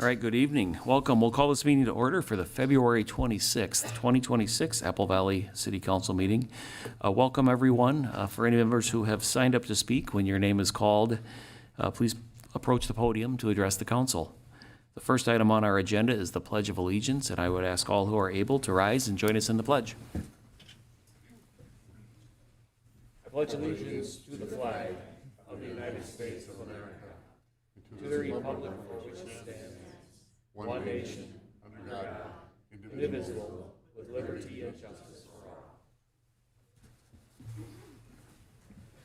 All right, good evening. Welcome. We'll call this meeting to order for the February 26th, 2026 Apple Valley City Council meeting. Welcome, everyone. For any members who have signed up to speak, when your name is called, please approach the podium to address the council. The first item on our agenda is the Pledge of Allegiance, and I would ask all who are able to rise and join us in the pledge. I pledge allegiance to the flag of the United States of America, to the republic for which it stands, one nation, under God, indivisible, with liberty and justice for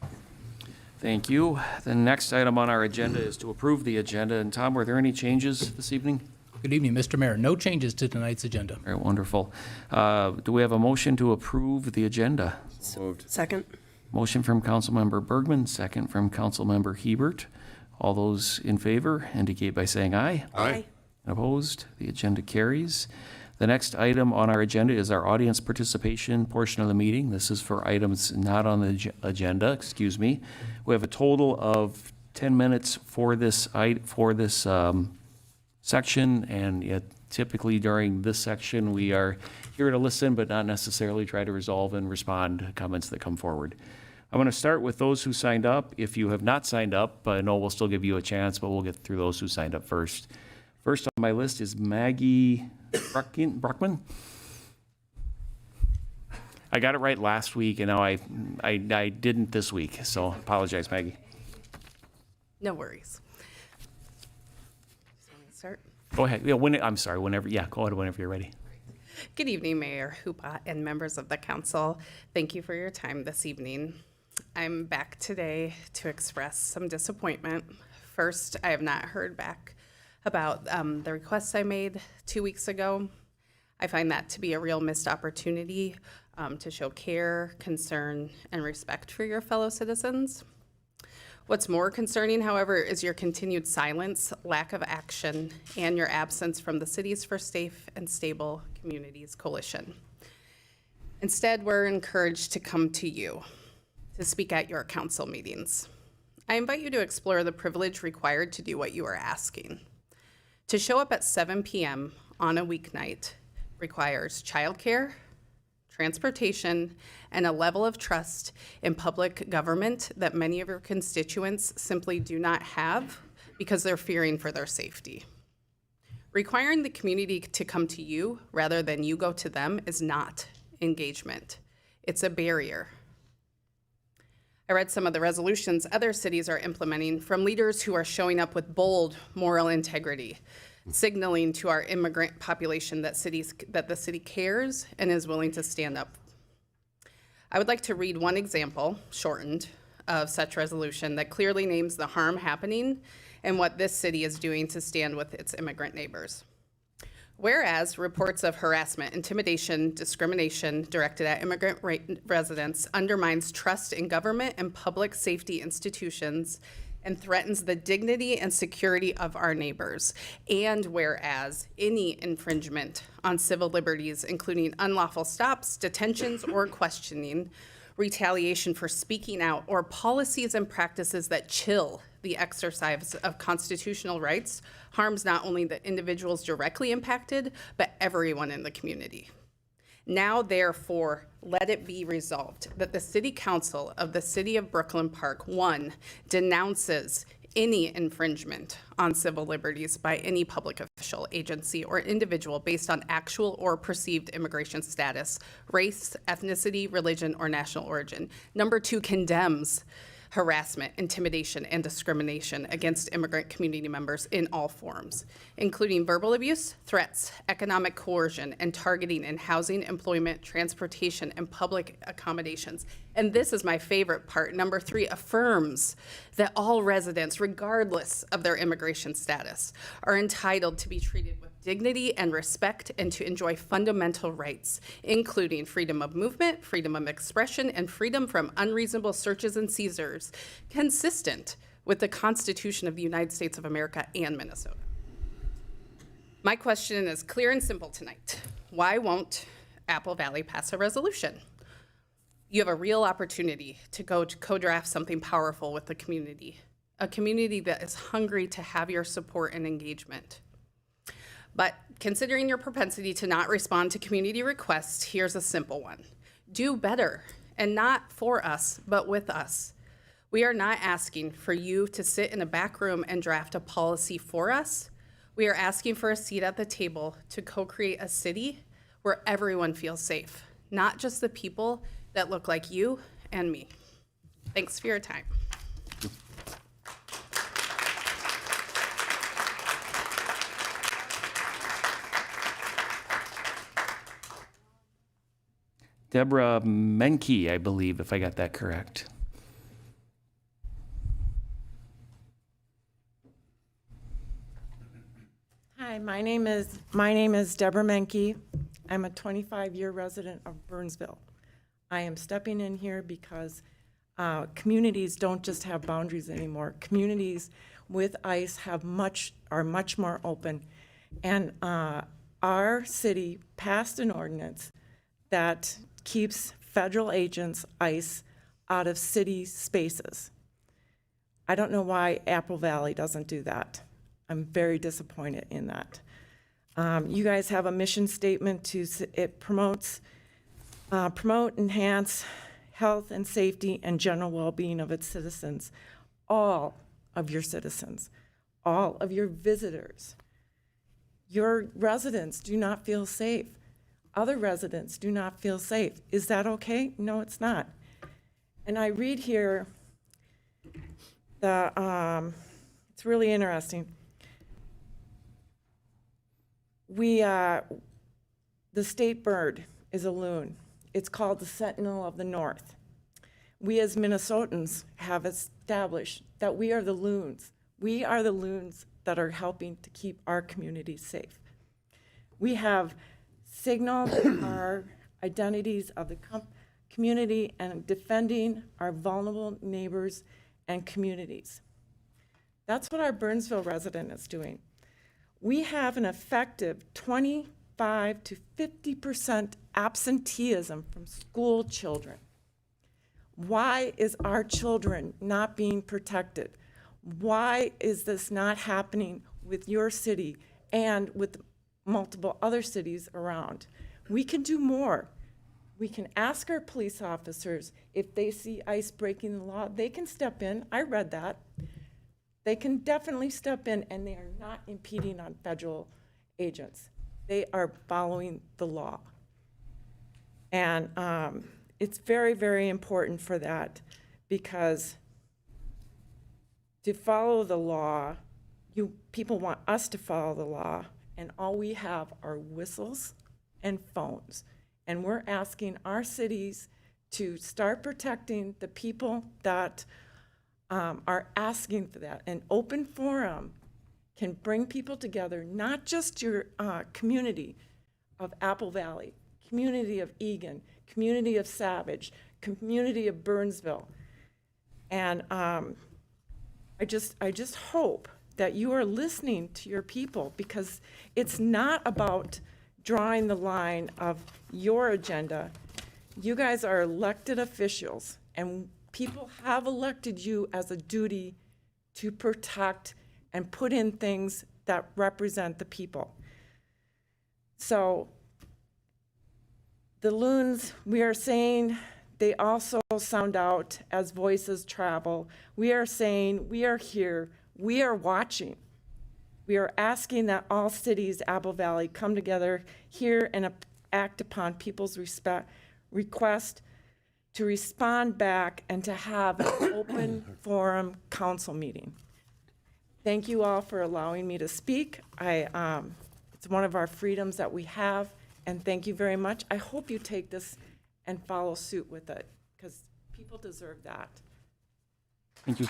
all. Thank you. The next item on our agenda is to approve the agenda. And Tom, were there any changes this evening? Good evening, Mr. Mayor. No changes to tonight's agenda. All right, wonderful. Do we have a motion to approve the agenda? Moved. Second. Motion from Councilmember Bergman, second from Councilmember Hebert. All those in favor indicate by saying aye. Aye. Opposed? The agenda carries. The next item on our agenda is our audience participation portion of the meeting. This is for items not on the agenda, excuse me. We have a total of 10 minutes for this section, and yet typically during this section we are here to listen but not necessarily try to resolve and respond to comments that come forward. I'm going to start with those who signed up. If you have not signed up, I know we'll still give you a chance, but we'll get through those who signed up first. First on my list is Maggie Bruckman. I got it right last week, and now I didn't this week, so apologize, Maggie. No worries. So let me start. Go ahead. Yeah, whenever. Yeah, go ahead whenever you're ready. Good evening, Mayor Hoopa and members of the council. Thank you for your time this evening. I'm back today to express some disappointment. First, I have not heard back about the requests I made 2 weeks ago. I find that to be a real missed opportunity to show care, concern, and respect for your fellow citizens. What's more concerning, however, is your continued silence, lack of action, and your absence from the Cities for Safe and Stable Communities Coalition. Instead, we're encouraged to come to you to speak at your council meetings. I invite you to explore the privilege required to do what you are asking. To show up at 7 p.m. on a weeknight requires childcare, transportation, and a level of trust in public government that many of your constituents simply do not have because they're fearing for their safety. Requiring the community to come to you rather than you go to them is not engagement. It's a barrier. I read some of the resolutions other cities are implementing from leaders who are showing up with bold moral integrity, signaling to our immigrant population that the city cares and is willing to stand up. I would like to read one example, shortened, of such resolution that clearly names the harm happening and what this city is doing to stand with its immigrant neighbors. Whereas reports of harassment, intimidation, discrimination directed at immigrant residents undermines trust in government and public safety institutions and threatens the dignity and security of our neighbors. And whereas any infringement on civil liberties, including unlawful stops, detentions, or questioning, retaliation for speaking out, or policies and practices that chill the exercise of constitutional rights, harms not only the individuals directly impacted, but everyone in the community. Now, therefore, let it be resolved that the City Council of the City of Brooklyn Park, 1, denounces any infringement on civil liberties by any public official, agency, or individual based on actual or perceived immigration status, race, ethnicity, religion, or national origin. Number 2, condemns harassment, intimidation, and discrimination against immigrant community members in all forms, including verbal abuse, threats, economic coercion, and targeting in housing, employment, transportation, and public accommodations. And this is my favorite part. Number 3, affirms that all residents, regardless of their immigration status, are entitled to be treated with dignity and respect and to enjoy fundamental rights, including freedom of movement, freedom of expression, and freedom from unreasonable searches and seizures, consistent with the Constitution of the United States of America and Minnesota. My question is clear and simple tonight. Why won't Apple Valley pass a resolution? You have a real opportunity to go to co-draft something powerful with the community, a community that is hungry to have your support and engagement. But considering your propensity to not respond to community requests, here's a simple one. Do better, and not for us, but with us. We are not asking for you to sit in a back room and draft a policy for us. We are asking for a seat at the table to co-create a city where everyone feels safe, not just the people that look like you and me. Thanks for your time. Deborah Menke, I believe, if I got that correct. Hi, my name is Deborah Menke. I'm a 25-year resident of Burnsville. I am stepping in here because communities don't just have boundaries anymore. Communities with ICE are much more open. And our city passed an ordinance that keeps federal agents, ICE, out of city spaces. I don't know why Apple Valley doesn't do that. I'm very disappointed in that. You guys have a mission statement it promote, enhance health and safety and general well-being of its citizens, all of your citizens, all of your visitors. Your residents do not feel safe. Other residents do not feel safe. Is that okay? No, it's not. And I read here, it's really interesting. The state bird is a loon. It's called the Sentinel of the North. We as Minnesotans have established that we are the loons. We are the loons that are helping to keep our communities safe. We have signaled our identities of the community and defending our vulnerable neighbors and communities. That's what our Burnsville resident is doing. We have an effective 25 to 50% absenteeism from school children. Why is our children not being protected? Why is this not happening with your city and with multiple other cities around? We can do more. We can ask our police officers if they see ICE breaking the law, they can step in. I read that. They can definitely step in, and they are not impeding on federal agents. They are following the law. And it's very, very important for that, because to follow the law, people want us to follow the law, and all we have are whistles and phones. And we're asking our cities to start protecting the people that are asking for that. An open forum can bring people together, not just your community of Apple Valley, community of Egan, community of Savage, community of Burnsville. And I just hope that you are listening to your people, because it's not about drawing the line of your agenda. You guys are elected officials, and people have elected you as a duty to protect and put in things that represent the people. So the loons, we are saying, they also sound out as voices travel. We are saying, we are here, we are watching. We are asking that all cities, Apple Valley, come together here and act upon people's request to respond back and to have an open forum council meeting. Thank you all for allowing me to speak. It's one of our freedoms that we have, and thank you very much. I hope you take this and follow suit with it, because people deserve that. Thank you.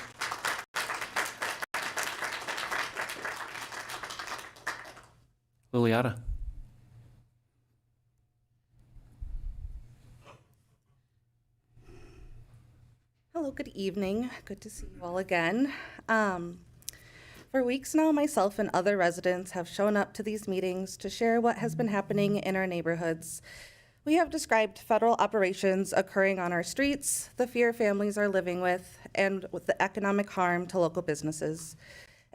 Liliana. Hello, good evening. Good to see you all again. For weeks now, myself and other residents have shown up to these meetings to share what has been happening in our neighborhoods. We have described federal operations occurring on our streets, the fear families are living with, and with the economic harm to local businesses.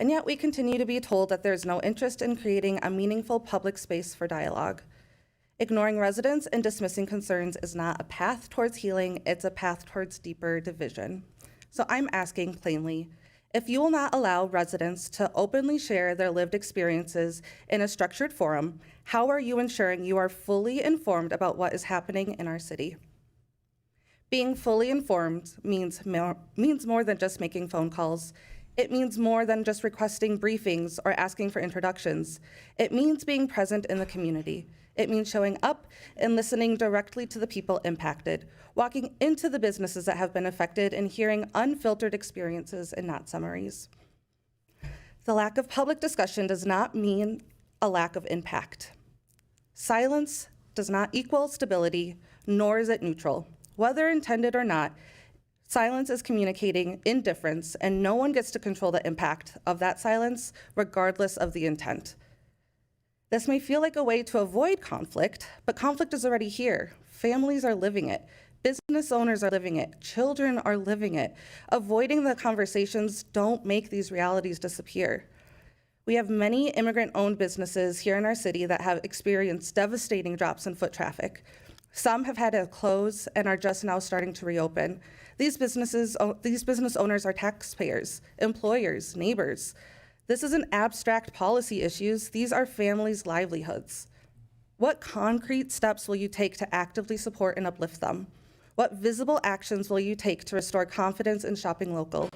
And yet we continue to be told that there's no interest in creating a meaningful public space for dialogue. Ignoring residents and dismissing concerns is not a path towards healing, it's a path towards deeper division. So I'm asking plainly, if you will not allow residents to openly share their lived experiences in a structured forum, how are you ensuring you are fully informed about what is happening in our city? Being fully informed means more than just making phone calls. It means more than just requesting briefings or asking for introductions. It means being present in the community. It means showing up and listening directly to the people impacted, walking into the businesses that have been affected and hearing unfiltered experiences and not summaries. The lack of public discussion does not mean a lack of impact. Silence does not equal stability, nor is it neutral. Whether intended or not, silence is communicating indifference, and no one gets to control the impact of that silence, regardless of the intent. This may feel like a way to avoid conflict, but conflict is already here. Families are living it. Business owners are living it. Children are living it. Avoiding the conversations don't make these realities disappear. We have many immigrant-owned businesses here in our city that have experienced devastating drops in foot traffic. Some have had to close and are just now starting to reopen. These business owners are taxpayers, employers, neighbors. This isn't abstract policy issues. These are families' livelihoods. What concrete steps will you take to actively support and uplift them? What visible actions will you take to restore confidence in shopping local?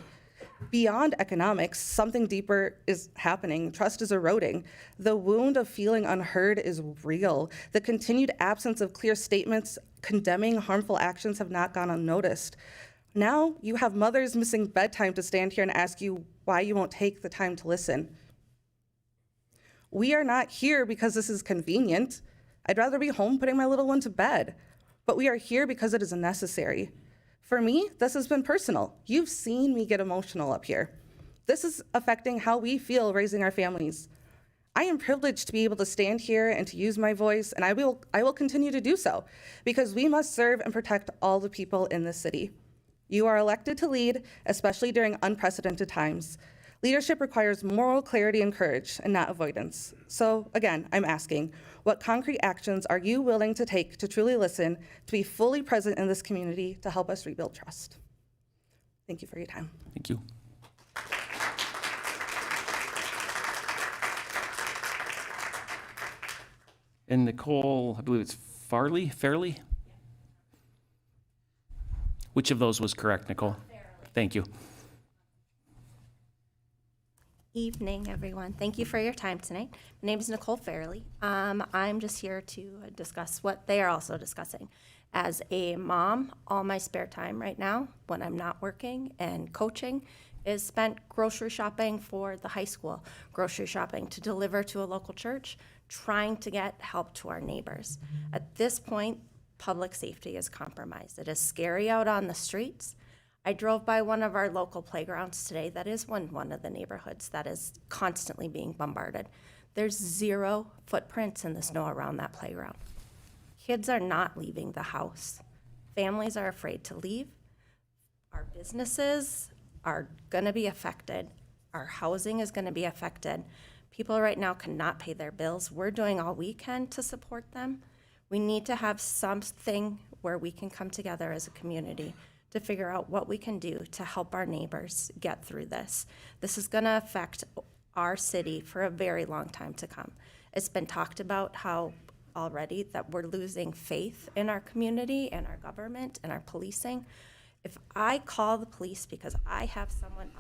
Beyond economics, something deeper is happening. Trust is eroding. The wound of feeling unheard is real. The continued absence of clear statements condemning harmful actions have not gone unnoticed. Now you have mothers missing bedtime to stand here and ask you why you won't take the time to listen. We are not here because this is convenient. I'd rather be home putting my little one to bed. But we are here because it is necessary. For me, this has been personal. You've seen me get emotional up here. This is affecting how we feel raising our families. I am privileged to be able to stand here and to use my voice, and I will continue to do so, because we must serve and protect all the people in this city. You are elected to lead, especially during unprecedented times. Leadership requires moral clarity and courage, and not avoidance. So again, I'm asking, what concrete actions are you willing to take to truly listen, to be fully present in this community, to help us rebuild trust? Thank you for your time. Thank you. And Nicole, I believe it's Fairley? Which of those was correct, Nicole? Thank you. Evening, everyone. Thank you for your time tonight. My name is Nicole Fairley. I'm just here to discuss what they are also discussing. As a mom, all my spare time right now, when I'm not working and coaching, is spent grocery shopping for the high school, grocery shopping to deliver to a local church, trying to get help to our neighbors. At this point, public safety is compromised. It is scary out on the streets. I drove by one of our local playgrounds today. That is one of the neighborhoods that is constantly being bombarded. There's 0 footprints in the snow around that playground. Kids are not leaving the house. Families are afraid to leave. Our businesses are gonna be affected. Our housing is gonna be affected. People right now cannot pay their bills. We're doing all we can to support them. We need to have something where we can come together as a community to figure out what we can do to help our neighbors get through this. This is gonna affect our city for a very long time to come. It's been talked about how already that we're losing faith in our community and our government and our policing. If I call the police because I have someone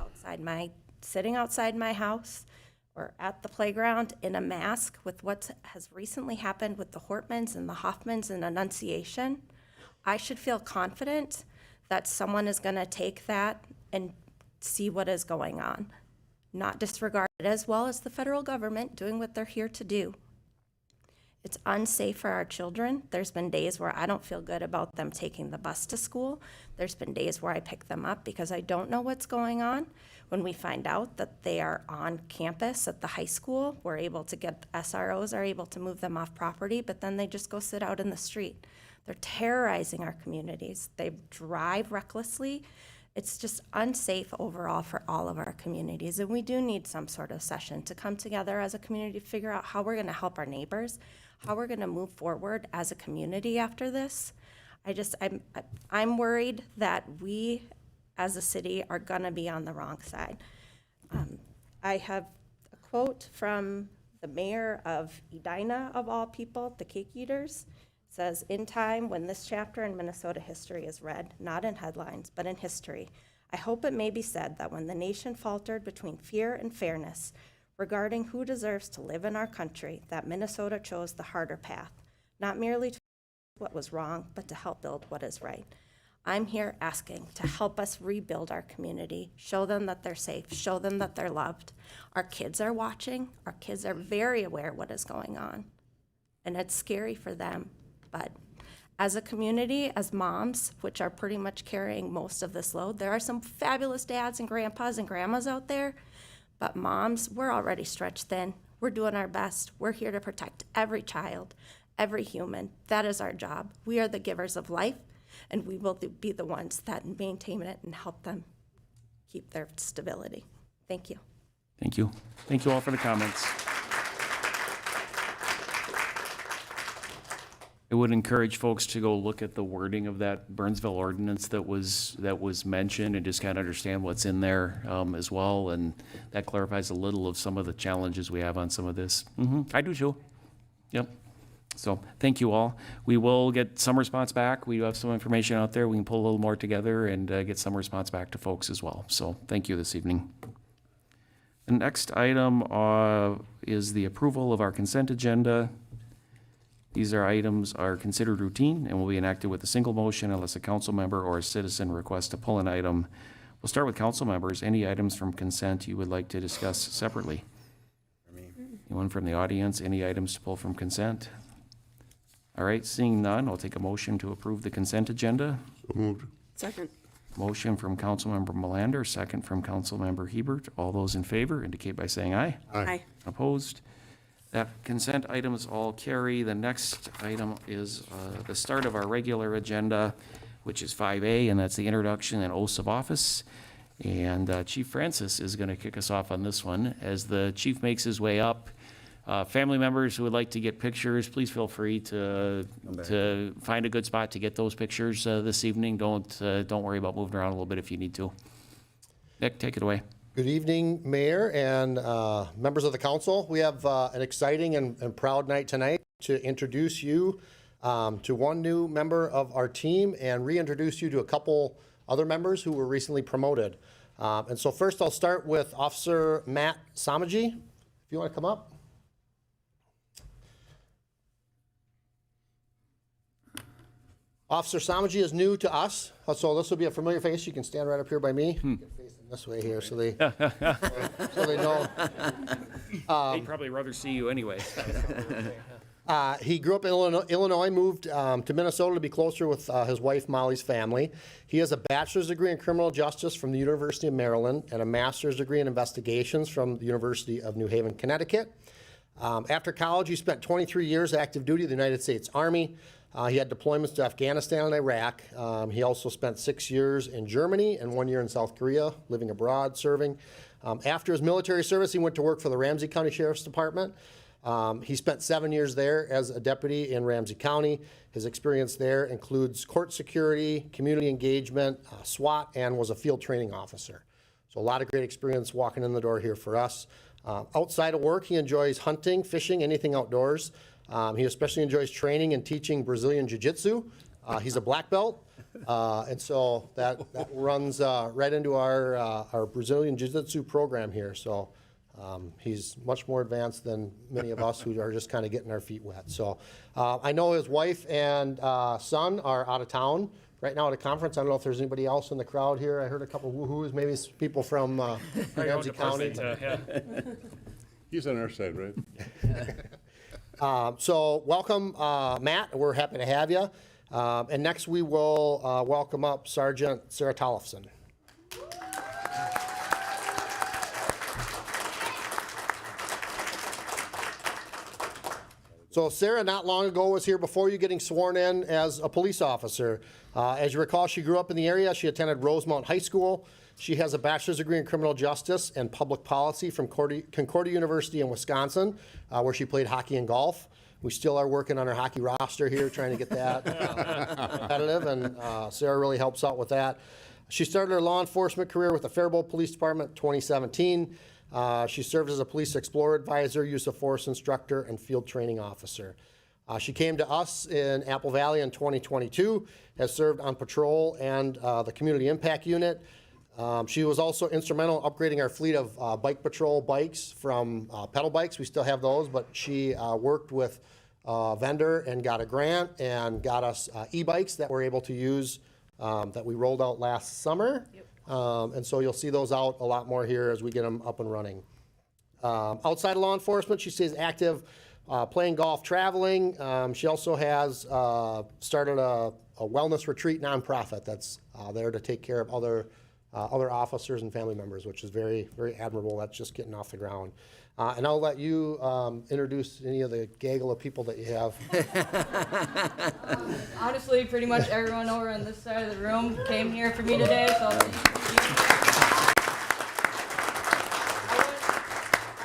sitting outside my house or at the playground in a mask with what has recently happened with the Hortmans and the Hoffmans and Annunciation, I should feel confident that someone is gonna take that and see what is going on, not disregard it, as well as the federal government doing what they're here to do. It's unsafe for our children. There's been days where I don't feel good about them taking the bus to school. There's been days where I pick them up because I don't know what's going on. When we find out that they are on campus at the high school, we're able to get, SROs are able to move them off property, but then they just go sit out in the street. They're terrorizing our communities. They drive recklessly, It's just unsafe overall for all of our communities. And we do need some sort of session to come together as a community to figure out how we're going to help our neighbors, how we're going to move forward as a community after this. I'm worried that we as a city are going to be on the wrong side. I have a quote from the mayor of Edina, of all people, the Cake Eaters. Says, in time when this chapter in Minnesota history is read, not in headlines, but in history, I hope it may be said that when the nation faltered between fear and fairness regarding who deserves to live in our country, that Minnesota chose the harder path, not merely to what was wrong, but to help build what is right. I'm here asking to help us rebuild our community, show them that they're safe, show them that they're loved. Our kids are watching. Our kids are very aware of what is going on, and it's scary for them. But as a community, as moms, which are pretty much carrying most of this load, there are some fabulous dads and grandpas and grandmas out there, but moms, we're already stretched thin. We're doing our best. We're here to protect every child, every human. That is our job. We are the givers of life, and we will be the ones that maintain it and help them keep their stability. Thank you. Thank you. Thank you all for the comments. I would encourage folks to go look at the wording of that Burnsville ordinance that was mentioned and just kind of understand what's in there as well. And that clarifies a little of some of the challenges we have on some of this. I do too. Yep. So thank you all. We will get some response back. We have some information out there. We can pull a little more together and get some response back to folks as well. So thank you this evening. The next item is the approval of our consent agenda. These items are considered routine and will be enacted with a single motion unless a council member or a citizen requests to pull an item. We'll start with council members. Any items from consent you would like to discuss separately? Anyone from the audience? Any items to pull from consent? All right, seeing none, I'll take a motion to approve the consent agenda. So moved. Second. Motion from Councilmember Melander, second from Councilmember Hebert. All those in favor indicate by saying aye. Aye. Opposed? That consent items all carry. The next item is the start of our regular agenda, which is 5A, and that's the introduction and oaths of office. And Chief Francis is going to kick us off on this one. As the chief makes his way up, family members who would like to get pictures, please feel free to find a good spot to get those pictures this evening. Don't worry about moving around a little bit if you need to. Nick, take it away. Good evening, Mayor and members of the council. We have an exciting and proud night tonight to introduce you to one new member of our team and reintroduce you to a couple other members who were recently promoted. And so first I'll start with Officer Matt Samaji. If you want to come up. Officer Samaji is new to us, so this will be a familiar face. You can stand right up here by me. You can face him this way here so they know. They'd probably rather see you anyway. He grew up in Illinois, moved to Minnesota to be closer with his wife Molly's family. He has a bachelor's degree in criminal justice from the University of Maryland and a master's degree in investigations from the University of New Haven, Connecticut. After college, he spent 23 years active duty in the United States Army. He had deployments to Afghanistan and Iraq. He also spent 6 years in Germany and 1 year in South Korea, living abroad, serving. After his military service, he went to work for the Ramsey County Sheriff's Department. He spent 7 years there as a deputy in Ramsey County. His experience there includes court security, community engagement, SWAT, and was a field training officer. So a lot of great experience walking in the door here for us. Outside of work, he enjoys hunting, fishing, anything outdoors. He especially enjoys training and teaching Brazilian Jiu-Jitsu. He's a black belt, and so that runs right into our Brazilian Jiu-Jitsu program here. So he's much more advanced than many of us who are just kind of getting our feet wet. So I know his wife and son are out of town right now at a conference. I don't know if there's anybody else in the crowd here. I heard a couple woo-hoos, maybe it's people from Ramsey County. He's on our side, right? So welcome, Matt. We're happy to have you. And next we will welcome up Sergeant Sarah Tollefson. So Sarah, not long ago, was here before you getting sworn in as a police officer. As you recall, she grew up in the area. She attended Rosemount High School. She has a bachelor's degree in criminal justice and public policy from Concordia University in Wisconsin, where she played hockey and golf. We still are working on our hockey roster here, trying to get that competitive, and Sarah really helps out with that. She started her law enforcement career with the Faribault Police Department in 2017. She served as a police explorer advisor, use of force instructor, and field training officer. She came to us in Apple Valley in 2022, has served on patrol and the community impact unit. She was also instrumental in upgrading our fleet of bike patrol bikes from pedal bikes. We still have those, but she worked with a vendor and got a grant and got us e-bikes that we're able to use that we rolled out last summer. And so you'll see those out a lot more here as we get them up and running. Outside of law enforcement, she stays active playing golf, traveling. She also has started a wellness retreat nonprofit that's there to take care of other officers and family members, which is very, very admirable. That's just getting off the ground. And I'll let you introduce any of the gaggle of people that you have. Honestly, pretty much everyone over on this side of the room came here for me today, so I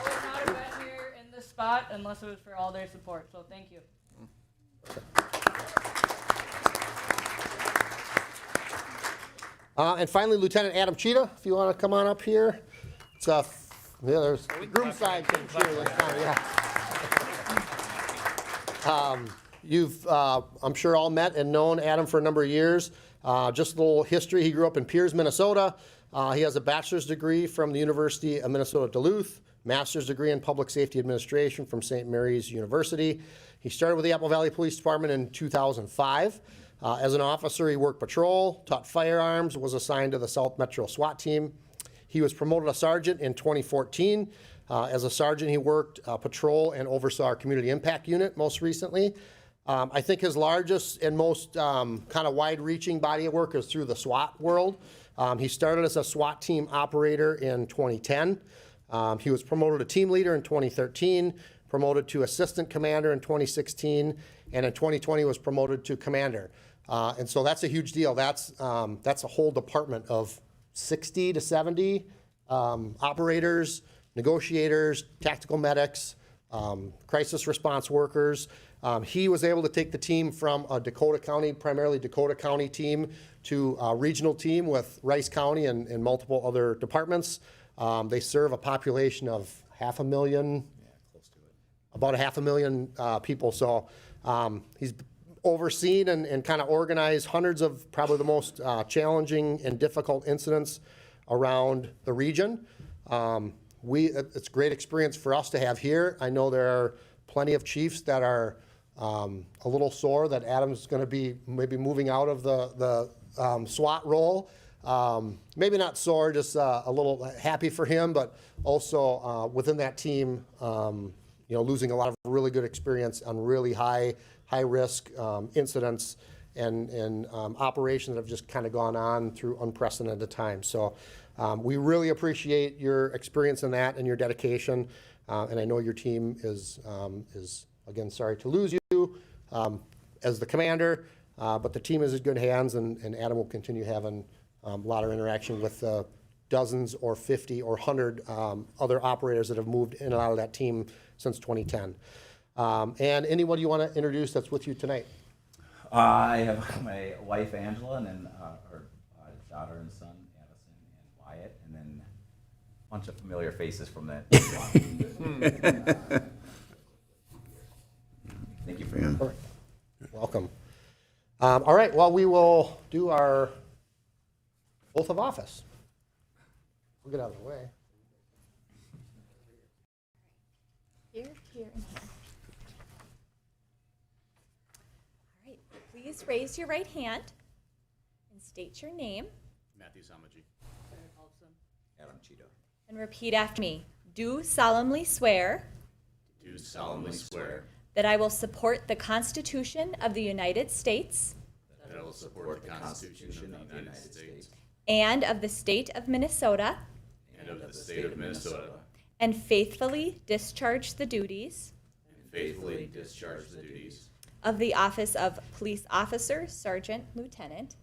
would not have been here in this spot unless it was for all their support, so thank you. And finally, Lieutenant Adam Cheetah, if you want to come on up here. It's there's the groom side can cheer this time, yeah. You've, I'm sure, all met and known Adam for a number of years. Just a little history. He grew up in Pierce, Minnesota. He has a bachelor's degree from the University of Minnesota Duluth, master's degree in public safety administration from St. Mary's University. He started with the Apple Valley Police Department in 2005. As an officer, he worked patrol, taught firearms, was assigned to the South Metro SWAT team. He was promoted to sergeant in 2014. As a sergeant, he worked patrol and oversaw our community impact unit most recently. I think his largest and most kind of wide-reaching body of work is through the SWAT world. He started as a SWAT team operator in 2010. He was promoted to team leader in 2013, promoted to assistant commander in 2016, and in 2020 was promoted to commander. And so that's a huge deal. That's a whole department of 60 to 70 operators, negotiators, tactical medics, crisis response workers. He was able to take the team from a Dakota County, primarily Dakota County team, to a regional team with Rice County and multiple other departments. They serve a population of 500,000, about 500,000 people. So he's overseen and kind of organized hundreds of probably the most challenging and difficult incidents around the region. It's a great experience for us to have here. I know there are plenty of chiefs that are a little sore that Adam's going to be maybe moving out of the SWAT role. Maybe not sore, just a little happy for him, but also within that team, losing a lot of really good experience on really high risk incidents and operations that have just kind of gone on through unprecedented times. So we really appreciate your experience in that and your dedication. And I know your team is again, sorry to lose you as the commander, but the team is in good hands, and Adam will continue having a lot of interaction with dozens or 50 or 100 other operators that have moved in and out of that team since 2010. And anyone you want to introduce that's with you tonight? I have my wife Angela, and then our daughter and son Addison and Wyatt, and then a bunch of familiar faces from that. Thank you for your All right. Welcome. All right, well, we will do our oath of office. We'll get out of the way. Here, here, and here. All right, please raise your right hand and state your name. Matthew Samaji. Adam Cheetah. And repeat after me. Do solemnly swear. Do solemnly swear That I will support the Constitution of the United States. that I will support the Constitution of the United States And of the state of Minnesota. and of the state of Minnesota, And faithfully discharge the duties. and faithfully discharge the duties of the office of Police Officer, Sergeant, Lieutenant,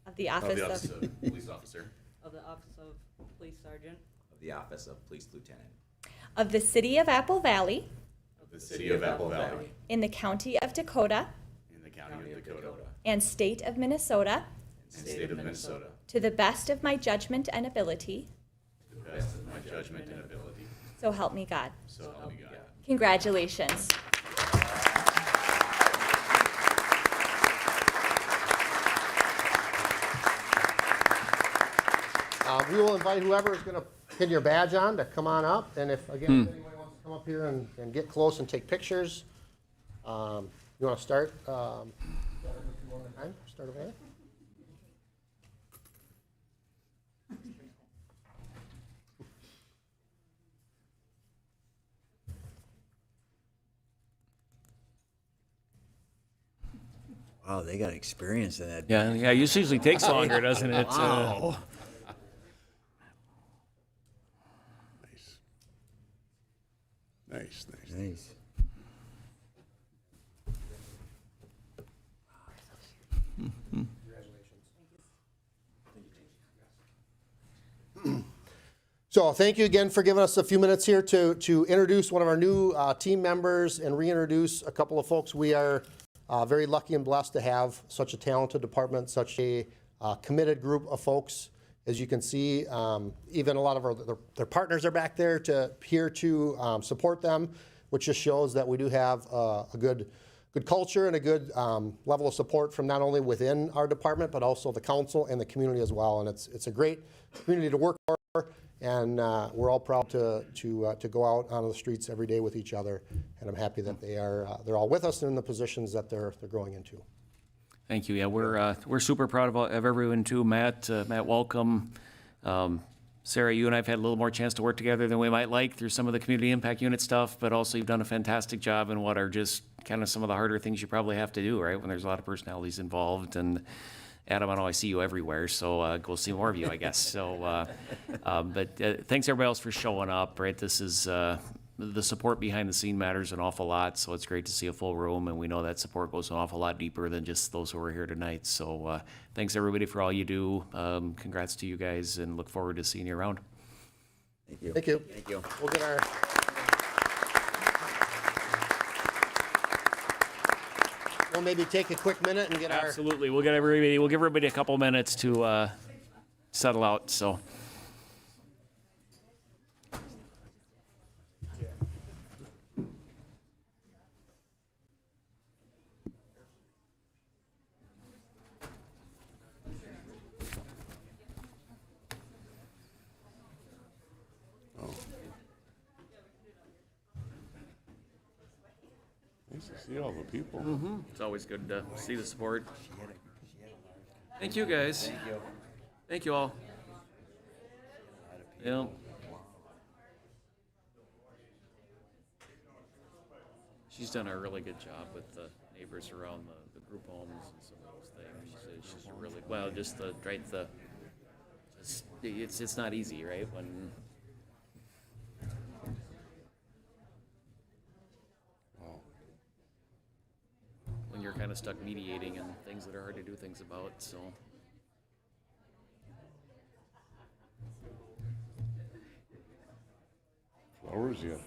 of the of office the office of of police officer Of the office of police sergeant of the office of police lieutenant of the City of Apple Valley of the city of Apple Valley in the County of Dakota in the county of Dakota and State of Minnesota and state of Minnesota to the best of my judgment and ability, to the best of my judgment and ability. so help me God. So help me God. Congratulations. We will invite whoever is going to pin your badge on to come on up. And if, again, if anybody wants to come up here and get close and take pictures, you want to start? Start over there. Wow, they got experience in that. Yeah, it usually takes longer, doesn't it? Wow. Nice, nice. Nice. So thank you again for giving us a few minutes here to introduce one of our new team members and reintroduce a couple of folks. We are very lucky and blessed to have such a talented department, such a committed group of folks. As you can see, even a lot of their partners are back there here to support them, which just shows that we do have a good culture and a good level of support from not only within our department, but also the council and the community as well. And it's a great community to work for, and we're all proud to go out onto the streets every day with each other. And I'm happy that they're all with us in the positions that they're growing into. Thank you. Yeah, we're super proud of everyone too. Matt, welcome. Sarah, you and I have had a little more chance to work together than we might like through some of the community impact unit stuff, but also you've done a fantastic job in what are just kind of some of the harder things you probably have to do, right? When there's a lot of personalities involved. And Adam, I know I see you everywhere, so we'll see more of you, I guess. So, but thanks everybody else for showing up, right? This is, the support behind the scene matters an awful lot, so it's great to see a full room, and we know that support goes an awful lot deeper than just those who are here tonight. So thanks everybody for all you do. Congrats to you guys, and look forward to seeing you around. Thank you. Thank you. Thank you. We'll get our. We'll maybe take a quick minute and get our. Absolutely, we'll give everybody a couple minutes to settle out, so. Nice to see all the people. It's always good to see the support. Thank you, guys. Thank you. Thank you all. Yeah. She's done a really good job with the neighbors around the group homes and some of those things. She's really, well, just it's not easy, right? When you're kind of stuck mediating and things that are hard to do things about, so. Flowers yet?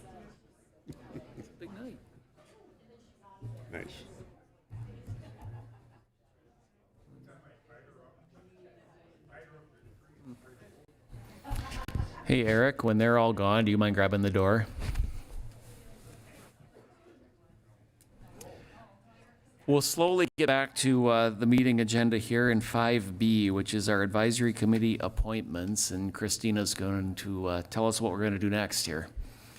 It's a big night. Nice. Hey, Eric, when they're all gone, do you mind grabbing the door? We'll slowly get back to the meeting agenda here in 5B, which is our advisory committee appointments, and Christina's going to tell us what we're going to do next here.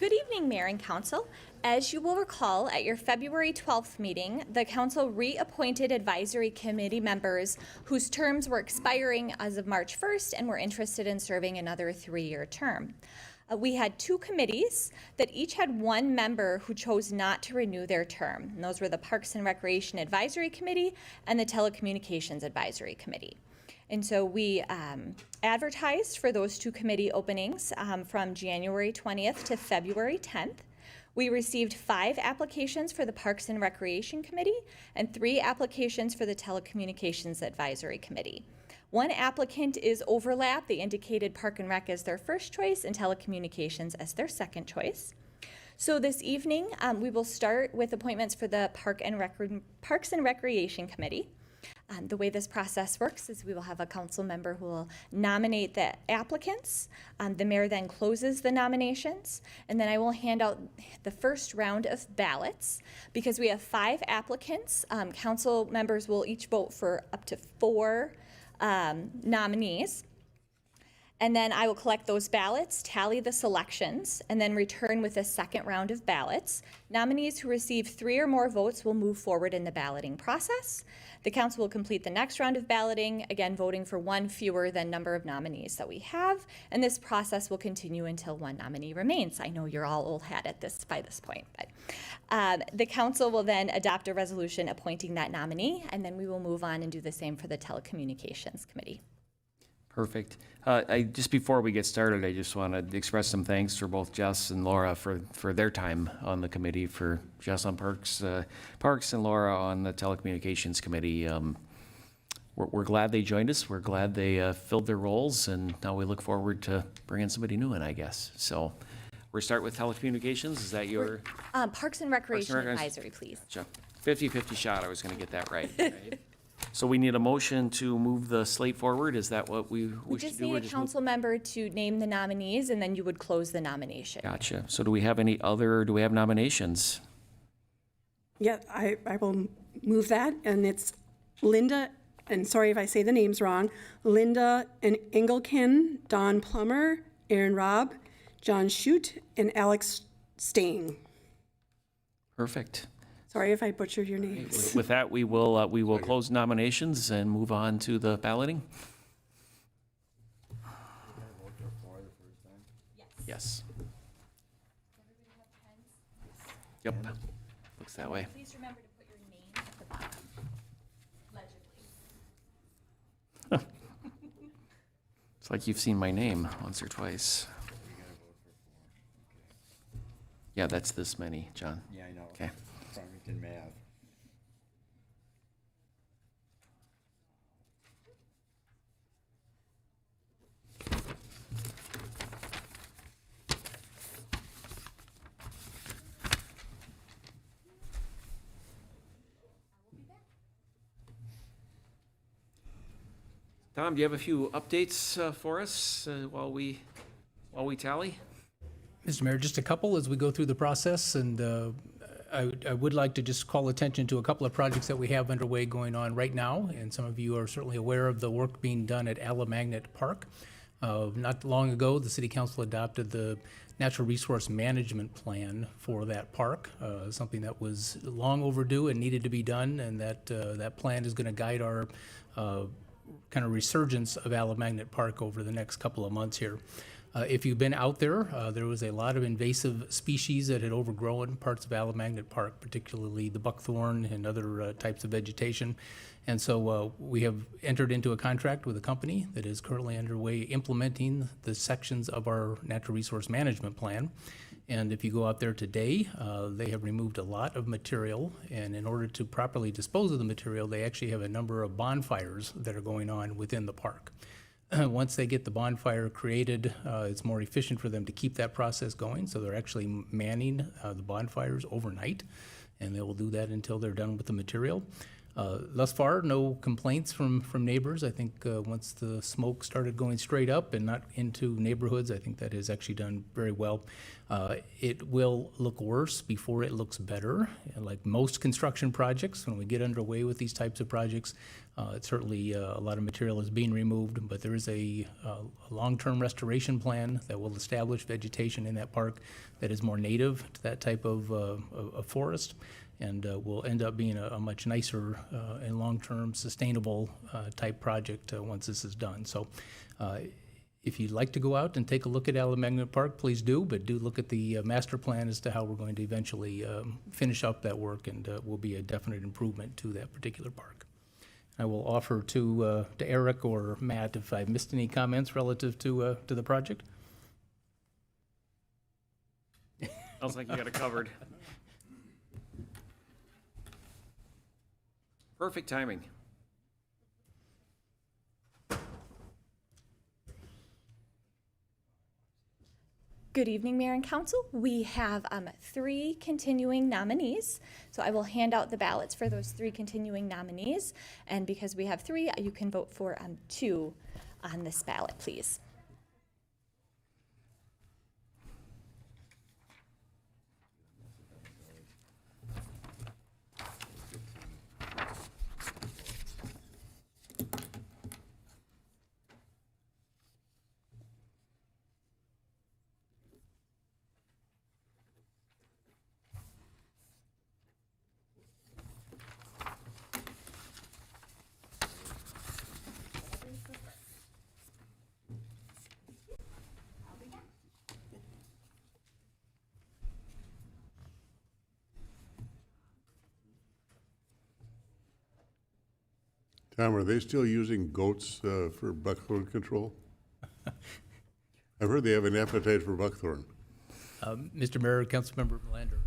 Good evening, Mayor and Council. As you will recall, at your February 12th meeting, the Council reappointed advisory committee members whose terms were expiring as of March 1st and were interested in serving another 3-year term. We had 2 committees that each had 1 member who chose not to renew their term. And those were the Parks and Recreation Advisory Committee and the Telecommunications Advisory Committee. And so we advertised for those 2 committee openings from January 20th to February 10th. We received 5 applications for the Parks and Recreation Committee and 3 applications for the Telecommunications Advisory Committee. One applicant is overlap. They indicated Park and Rec as their first choice and Telecommunications as their second choice. So this evening, we will start with appointments for the Parks and Recreation Committee. The way this process works is we will have a council member who will nominate the applicants. The mayor then closes the nominations, and then I will hand out the first round of ballots. Because we have 5 applicants, council members will each vote for up to 4 nominees. And then I will collect those ballots, tally the selections, and then return with a second round of ballots. Nominees who receive 3 or more votes will move forward in the balloting process. The council will complete the next round of balloting, again voting for 1 fewer than number of nominees that we have, and this process will continue until 1 nominee remains. I know you're all old hat at this by this point, but the council will then adopt a resolution appointing that nominee, and then we will move on and do the same for the Telecommunications Committee. Perfect. Just before we get started, I just want to express some thanks for both Jess and Laura for their time on the committee, for Jess on Parks and Laura on the Telecommunications Committee. We're glad they joined us. We're glad they filled their roles, and now we look forward to bringing somebody new in, I guess. So we'll start with Telecommunications. Is that your? Parks and Recreation Advisory, please. Gotcha. 50-50 shot. I was going to get that right. So we need a motion to move the slate forward? Is that what we wish to do? We just need a council member to name the nominees, and then you would close the nomination. Gotcha. So do we have nominations? Yeah, I will move that, and it's Linda, and sorry if I say the names wrong, Linda and Engelken, Don Plummer, Aaron Robb, John Shute, and Alex Stain. Perfect. Sorry if I butchered your names. With that, we will close nominations and move on to the balloting. Yes. Yep. Looks that way. Please remember to put your name at the bottom, legibly. It's like you've seen my name once or twice. Yeah, that's this many, John. Yeah, I know. Okay. Farmington, Mav. Tom, do you have a few updates for us while we tally? Mr. Mayor, just a couple as we go through the process, and I would like to just call attention to a couple of projects that we have underway going on right now, and some of you are certainly aware of the work being done at Alamagnet Park. Not long ago, the City Council adopted the Natural Resource Management Plan for that park, something that was long overdue and needed to be done, and that plan is going to guide our kind of resurgence of Alamagnet Park over the next couple of months here. If you've been out there, there was a lot of invasive species that had overgrown parts of Alamagnet Park, particularly the buckthorn and other types of vegetation. And so we have entered into a contract with a company that is currently underway implementing the sections of our natural resource management plan. And if you go out there today, they have removed a lot of material, and in order to properly dispose of the material, they actually have a number of bonfires that are going on within the park. Once they get the bonfire created, it's more efficient for them to keep that process going, so they're actually manning the bonfires overnight, and they will do that until they're done with the material. Thus far, no complaints from neighbors. I think once the smoke started going straight up and not into neighborhoods, I think that has actually done very well. It will look worse before it looks better. Like most construction projects, when we get underway with these types of projects, certainly a lot of material is being removed, but there is a long-term restoration plan that will establish vegetation in that park that is more native to that type of forest, and will end up being a much nicer and long-term sustainable type project once this is done. So if you'd like to go out and take a look at Alamagnet Park, please do, but do look at the master plan as to how we're going to eventually finish up that work, and will be a definite improvement to that particular park. I will offer to Eric or Matt if I missed any comments relative to the project. Sounds like you got it covered. Perfect timing. Good evening, Mayor and Council. We have 3 continuing nominees. So I will hand out the ballots for those 3 continuing nominees. And because we have 3, you can vote for 2 on this ballot, please. Tom, are they still using goats for buckthorn control? I've heard they have an appetite for buckthorn. Mr. Mayor, Councilmember Melander,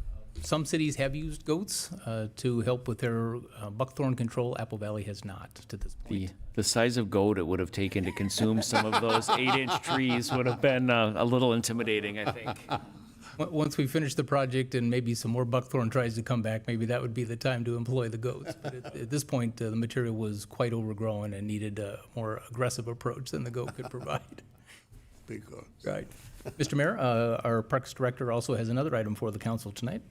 some cities have used goats to help with their buckthorn control. Apple Valley has not to this point. The size of goat it would have taken to consume some of those 8-inch trees would have been a little intimidating, I think. Once we finish the project and maybe some more buckthorn tries to come back, maybe that would be the time to employ the goats. But at this point, the material was quite overgrown and needed a more aggressive approach than the goat could provide. Big goats. Right. Mr. Mayor, our Parks Director also has another item for the council tonight.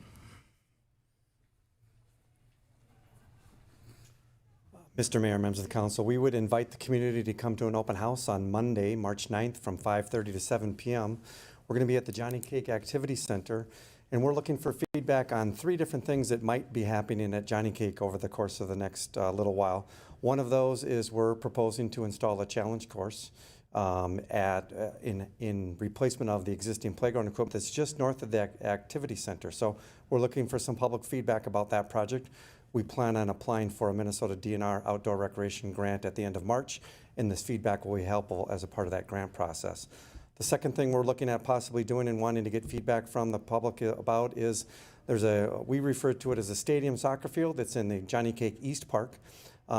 Mr. Mayor, members of the council, we would invite the community to come to an open house on Monday, March 9th from 5:30 to 7 p.m. We're going to be at the Johnny Cake Activity Center, and we're looking for feedback on 3 different things that might be happening at Johnny Cake over the course of the next little while. One of those is we're proposing to install a challenge course in replacement of the existing playground equipment that's just north of the activity center. So we're looking for some public feedback about that project. We plan on applying for a Minnesota DNR outdoor recreation grant at the end of March, and this feedback will be helpful as a part of that grant process. The second thing we're looking at possibly doing and wanting to get feedback from the public about is we refer to it as a stadium soccer field that's in the Johnny Cake East Park.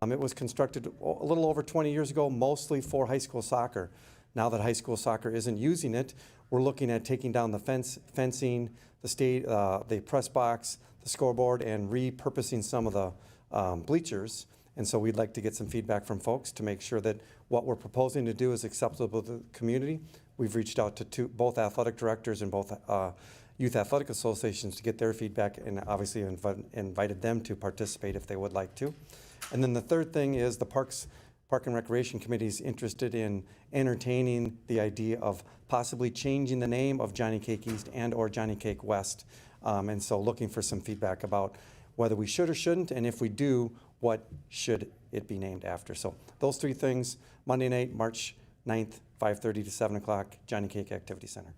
It was constructed a little over 20 years ago, mostly for high school soccer. Now that high school soccer isn't using it, we're looking at taking down the fencing, the press box, the scoreboard, and repurposing some of the bleachers. And so we'd like to get some feedback from folks to make sure that what we're proposing to do is acceptable to the community. We've reached out to both athletic directors and both youth athletic associations to get their feedback, and obviously invited them to participate if they would like to. And then the third thing is the Park and Recreation Committee is interested in entertaining the idea of possibly changing the name of Johnny Cake East and or Johnny Cake West. And so looking for some feedback about whether we should or shouldn't, and if we do, what should it be named after. So those 3 things, Monday night, March 9th, 5:30 to 7 o'clock, Johnny Cake Activity Center.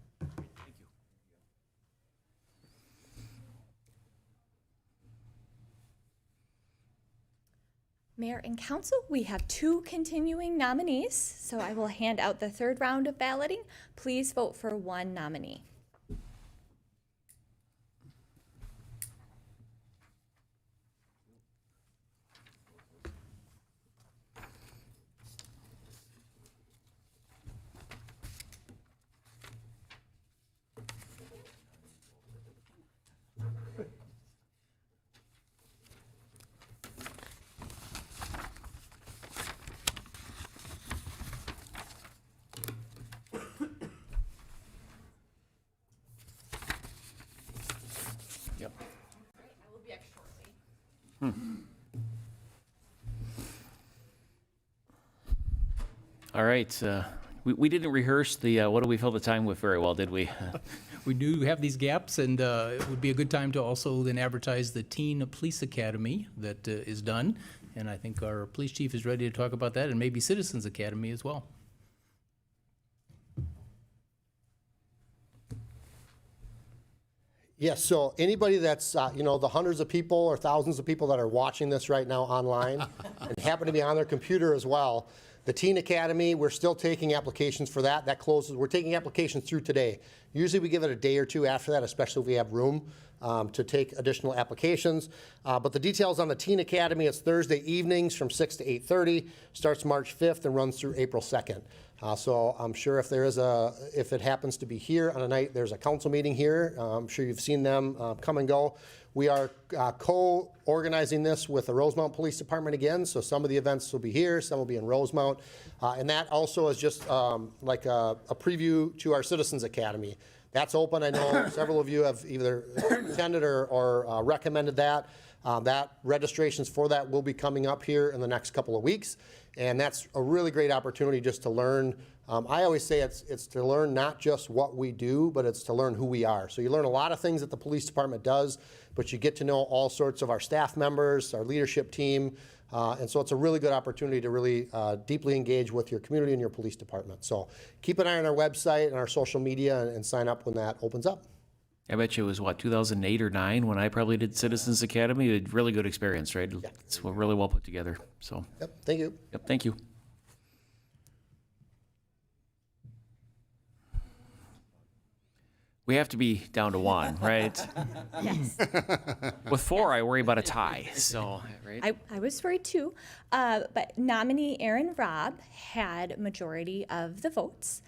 Mayor and Council, we have 2 continuing nominees, so I will hand out the 3rd round of balloting. Please vote for 1 nominee. Yep. I will be back shortly. All right. We didn't rehearse the what do we fill the time with very well, did we? We do have these gaps, and it would be a good time to also then advertise the Teen Police Academy that is done. And I think our police chief is ready to talk about that, and maybe Citizens Academy as well. Yes, so anybody that's, the hundreds of people or thousands of people that are watching this right now online and happen to be on their computer as well, The Teen Academy, we're still taking applications for that. That closes, we're taking applications through today. Usually we give it a day or two after that, especially if we have room to take additional applications. But the details on the Teen Academy, it's Thursday evenings from 6 to 8:30, starts March 5th and runs through April 2nd. So I'm sure if it happens to be here on a night, there's a council meeting here. I'm sure you've seen them come and go. We are co-organizing this with the Rosemount Police Department again, so some of the events will be here, some will be in Rosemount. And that also is just like a preview to our Citizens Academy. That's open. I know several of you have either attended or recommended that. That registrations for that will be coming up here in the next couple of weeks. And that's a really great opportunity just to learn. I always say it's to learn not just what we do, but it's to learn who we are. So you learn a lot of things that the police department does, but you get to know all sorts of our staff members, our leadership team. And so it's a really good opportunity to really deeply engage with your community and your police department. So keep an eye on our website and our social media and sign up when that opens up. I bet you it was, 2008 or 9 when I probably did Citizens Academy. A really good experience, right? Yeah. It's really well put together, so. Yep, thank you. Yep, thank you. We have to be down to one, right? Yes. With 4, I worry about a tie, so, right? I was worried too, but nominee Aaron Robb had majority of the votes.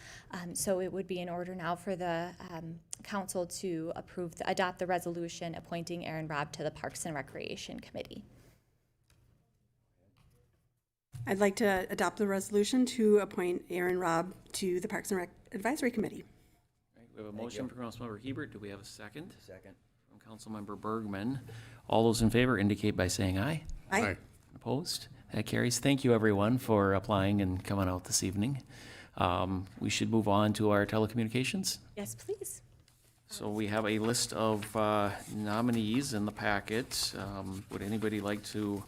So it would be in order now for the council to adopt the resolution appointing Aaron Robb to the Parks and Recreation Committee. I'd like to adopt the resolution to appoint Aaron Robb to the Parks and Rec Advisory Committee. We have a motion from Councilmember Hebert. Do we have a second? Second. From Councilmember Bergman. All those in favor indicate by saying aye. Aye. Opposed? That carries. Thank you, everyone, for applying and coming out this evening. We should move on to our telecommunications. Yes, please. So we have a list of nominees in the packet. Would anybody like to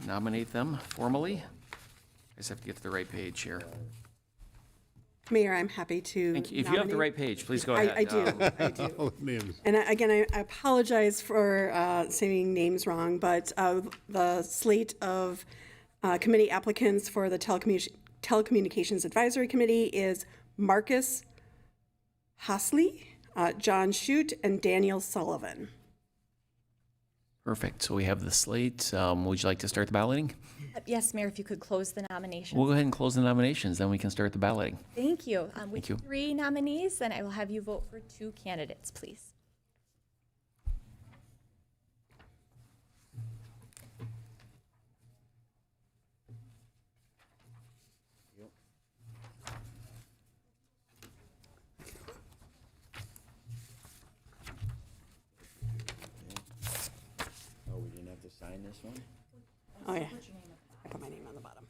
nominate them formally? I just have to get to the right page here. Mayor, I'm happy to Thank you. If you have the right page, please go ahead. I do. I do. And again, I apologize for saying names wrong, but the slate of committee applicants for the Telecommunications Advisory Committee is Marcus Hasley, John Shute, and Daniel Sullivan. Perfect. So we have the slate. Would you like to start the balloting? Yes, Mayor, if you could close the nominations. We'll go ahead and close the nominations, then we can start the balloting. Thank you. With Thank you. 3 nominees, then I will have you vote for 2 candidates, please. Oh, we didn't have to sign this one? Oh, yeah. I put my name on the bottom.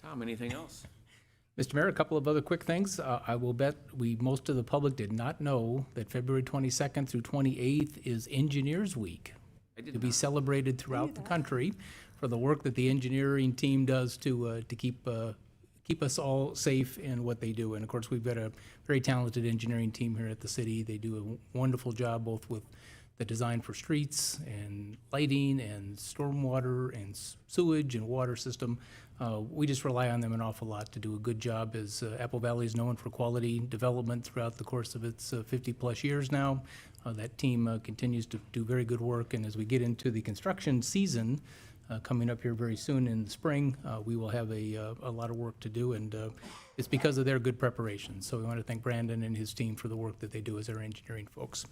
Tom, anything else? Mr. Mayor, a couple of other quick things. I will bet most of the public did not know that February 22nd through 28th is Engineers Week, to be celebrated throughout the country for the work that the engineering team does to keep us all safe in what they do. And of course, we've got a very talented engineering team here at the city. They do a wonderful job both with the design for streets and lighting and stormwater and sewage and water system. We just rely on them an awful lot to do a good job, as Apple Valley is known for quality development throughout the course of its 50-plus years now. That team continues to do very good work, and as we get into the construction season coming up here very soon in the spring, we will have a lot of work to do, and it's because of their good preparation. So we want to thank Brandon and his team for the work that they do as our engineering folks.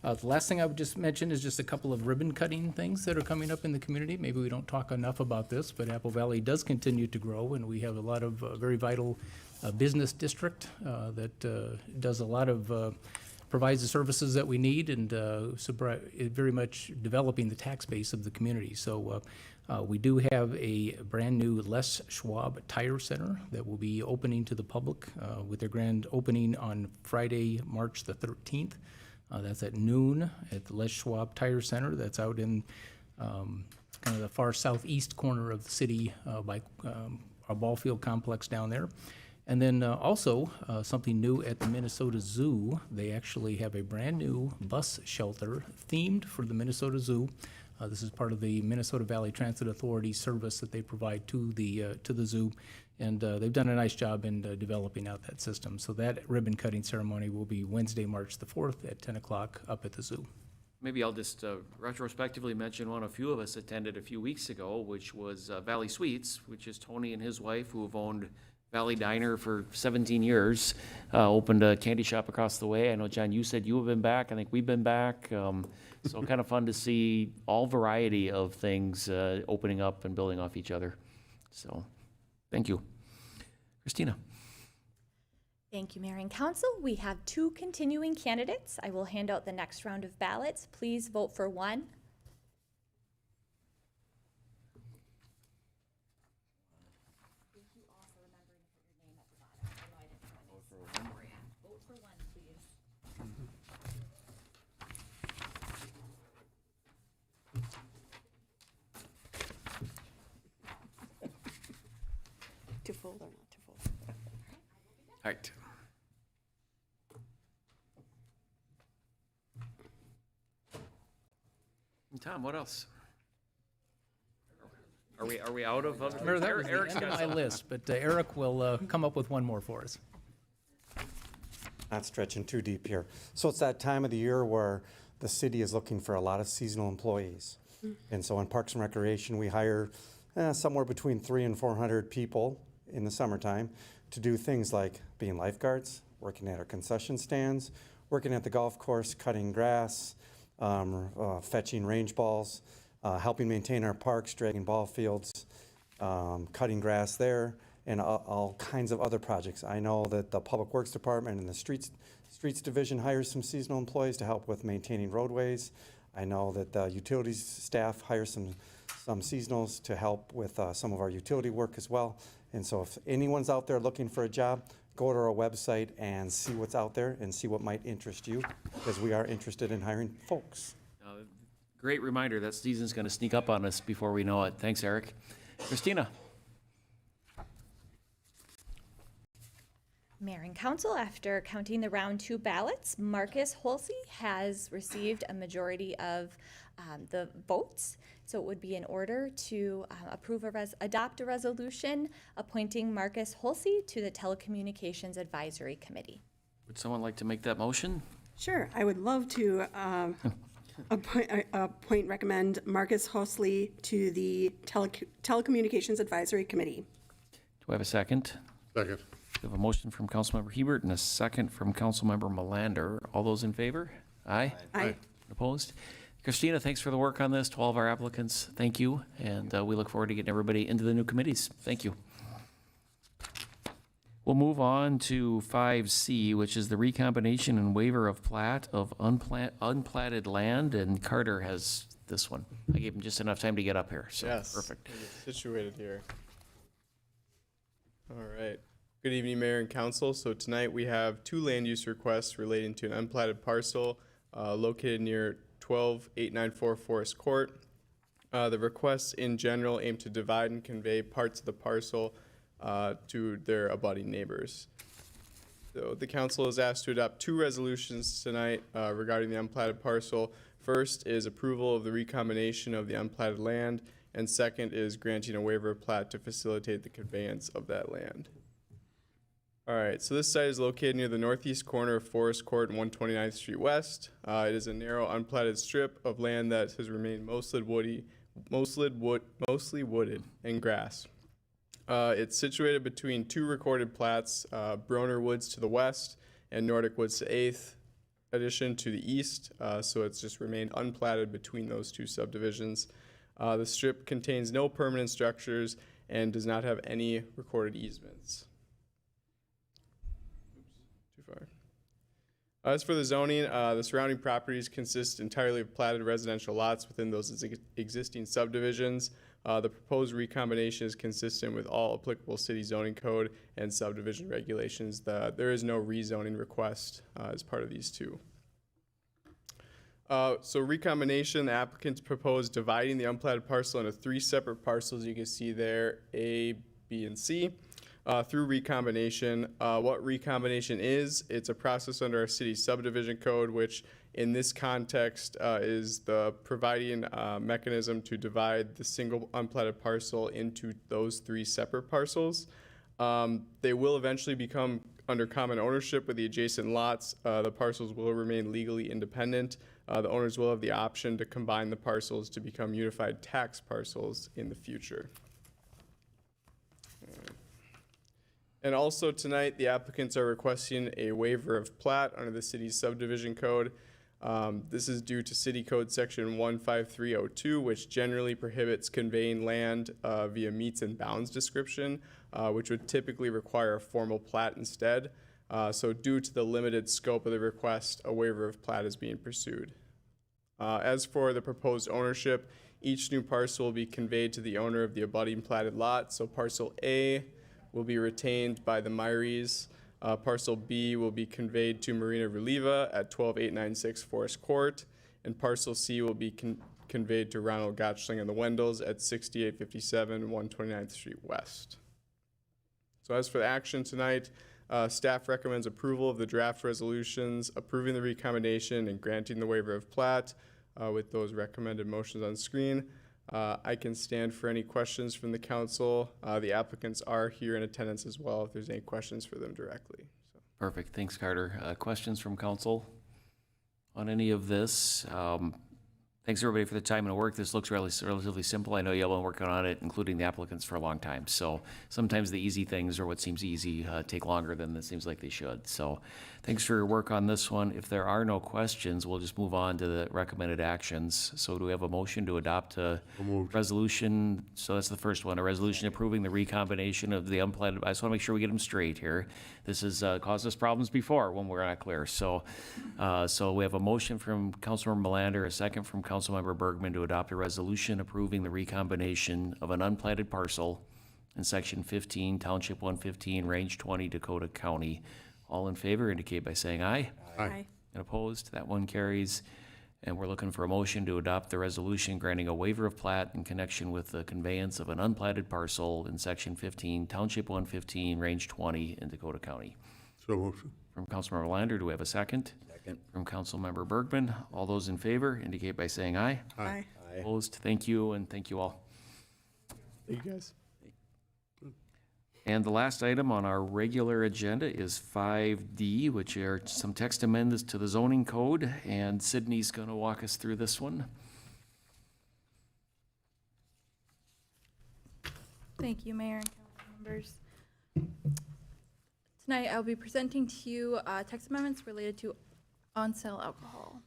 The last thing I would just mention is just a couple of ribbon cutting things that are coming up in the community. Maybe we don't talk enough about this, but Apple Valley does continue to grow, and we have a lot of very vital business district that does a lot of provides the services that we need and very much developing the tax base of the community. So we do have a brand-new Les Schwab Tire Center that will be opening to the public with their grand opening on Friday, March the 13th. That's at noon at the Les Schwab Tire Center. That's out in kind of the far southeast corner of the city by our ball field complex down there. And then also something new at the Minnesota Zoo. They actually have a brand-new bus shelter themed for the Minnesota Zoo. This is part of the Minnesota Valley Transit Authority service that they provide to the zoo, and they've done a nice job in developing out that system. So that ribbon cutting ceremony will be Wednesday, March the 4th at 10 o'clock up at the zoo. Maybe I'll just retrospectively mention one a few of us attended a few weeks ago, which was Valley Sweets, which is Tony and his wife who have owned Valley Diner for 17 years, opened a candy shop across the way. I know, John, you said you have been back. I think we've been back. So kind of fun to see all variety of things opening up and building off each other. So thank you. Christina. Thank you, Mayor and Council. We have 2 continuing candidates. I will hand out the next round of ballots. Please vote for one. To fold or not to fold? All right. Tom, what else? Are we out of? Mayor, that was Eric's the end got of my something. list, but Eric will come up with one more for us. Not stretching too deep here. So it's that time of the year where the city is looking for a lot of seasonal employees. And so in Parks and Recreation, we hire somewhere between 300 and 400 people in the summertime to do things like being lifeguards, working at our concession stands, working at the golf course, cutting grass, fetching range balls, helping maintain our parks, dragging ball fields, cutting grass there, and all kinds of other projects. I know that the Public Works Department and the Streets Division hires some seasonal employees to help with maintaining roadways. I know that the utilities staff hires some seasonals to help with some of our utility work as well. And so if anyone's out there looking for a job, go to our website and see what's out there and see what might interest you, because we are interested in hiring folks. Great reminder, that season's going to sneak up on us before we know it. Thanks, Eric. Christina. Mayor and Council, after counting the round 2 ballots, Marcus Holsey has received a majority of the votes. So it would be in order to adopt a resolution appointing Marcus Holsey to the Telecommunications Advisory Committee. Would someone like to make that motion? Sure, I would love to recommend Marcus Hosley to the Telecommunications Advisory Committee. Do I have a second? Second. We have a motion from Councilmember Hebert and a second from Councilmember Melander. All those in favor? Aye. Aye. Opposed? Christina, thanks for the work on this. To all of our applicants, thank you. And we look forward to getting everybody into the new committees. Thank you. We'll move on to 5C, which is the recombination and waiver of plat of unplatted land. And Carter has this one. I gave him just enough time to get up here, so Yes, perfect. situated here. All right. Good evening, Mayor and Council. So tonight we have 2 land use requests relating to an unplatted parcel located near 12894 Forest Court. The requests in general aim to divide and convey parts of the parcel to their abutting neighbors. So the council is asked to adopt 2 resolutions tonight regarding the unplatted parcel. First is approval of the recombination of the unplatted land, and second is granting a waiver of plat to facilitate the conveyance of that land. All right, so this site is located near the northeast corner of Forest Court and 129th Street West. It is a narrow, unplatted strip of land that has remained mostly wooded and grass. It's situated between 2 recorded plats, Broner Woods to the west and Nordic Woods to 8th Edition to the east, so it's just remained unplatted between those 2 subdivisions. The strip contains no permanent structures and does not have any recorded easements. Too As for the zoning, the surrounding properties consist entirely of platted residential lots within those existing subdivisions. The proposed recombination is consistent with all applicable city zoning code and subdivision regulations. There is no rezoning request as part of these two. So recombination, the applicants proposed dividing the unplatted parcel into 3 separate parcels. You can see there, A, B, and C. Through recombination. What recombination is, it's a process under our city subdivision code, which in this context is the providing mechanism to divide the single unplatted parcel into those 3 separate parcels. They will eventually become under common ownership with the adjacent lots. The parcels will remain legally independent. The owners will have the option to combine the parcels to become unified tax parcels in the future. And also tonight, the applicants are requesting a waiver of plat under the city's subdivision code. This is due to City Code Section 15302, which generally prohibits conveying land via meets and bounds description, which would typically require a formal plat instead. So due to the limited scope of the request, a waiver of plat is being pursued. As for the proposed ownership, each new parcel will be conveyed to the owner of the abutting platted lot. So parcel A will be retained by the Myries. Parcel B will be conveyed to Marina Reliva at 12896 Forest Court, and parcel C will be conveyed to Ronald Gottschling and the Wendells at 6857 129th Street West. So as for the action tonight, staff recommends approval of the draft resolutions, approving the recombination and granting the waiver of plat with those recommended motions on screen. I can stand for any questions from the council. The applicants are here in attendance as well if there's any questions for them directly. So. Perfect. Thanks, Carter. Questions from council on any of this? Thanks everybody for the time and work. This looks relatively simple. I know y'all been working on it, including the applicants, for a long time. So sometimes the easy things, or what seems easy, take longer than it seems like they should. So thanks for your work on this one. If there are no questions, we'll just move on to the recommended actions. So do we have a motion to adopt a resolution? So that's the first one, a resolution approving the recombination of the unplatted. I just want to make sure we get them straight here. This has caused us problems before when we're not clear. So, so we have a motion from Councilmember Melander, a second from Councilmember Bergman to adopt a resolution approving the recombination of an unplatted parcel in Section 15, Township 115, Range 20, Dakota County. All in favor indicate by saying aye. Aye. And opposed? That one carries. And we're looking for a motion to adopt the resolution granting a waiver of plat in connection with the conveyance of an unplatted parcel in Section 15, Township 115, Range 20 in Dakota County. So motion. From Councilmember Lander, do we have a second? Second. From Councilmember Bergman. All those in favor indicate by saying aye. Aye. Opposed? Thank you, and thank you all. Thank you guys. And the last item on our regular agenda is 5D, which are some text amendments to the zoning code, and Sydney's going to walk us through this one. Thank you, Mayor and council members. Tonight, I'll be presenting to you text amendments related to on-sale alcohol.